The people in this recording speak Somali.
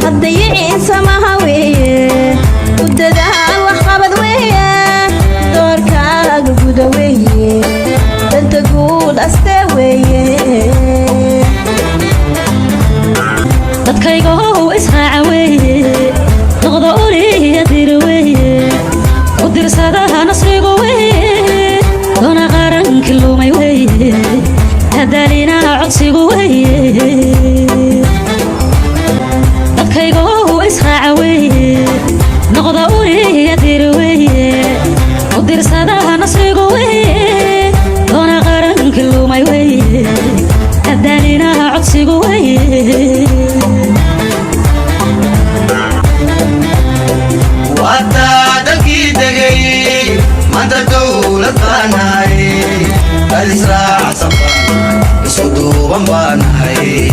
هضيعين سماها ويه وددان وحقبض ويه دوركاغ قودا ويه انت قول استويه dadkaygo israaca weeye noqdo uli yadir weeye u dirsadaha nasrigu weeye doona qaranka lumay weeye hadalina codsigu weeye dadkaygo israaca weeye noqdo uli yadir weeye u dirsadaha nasrigu weeye doona qaranka lumay weeye hadalina codsigu weeye الإسراع صبان يسودوا بمبان هاي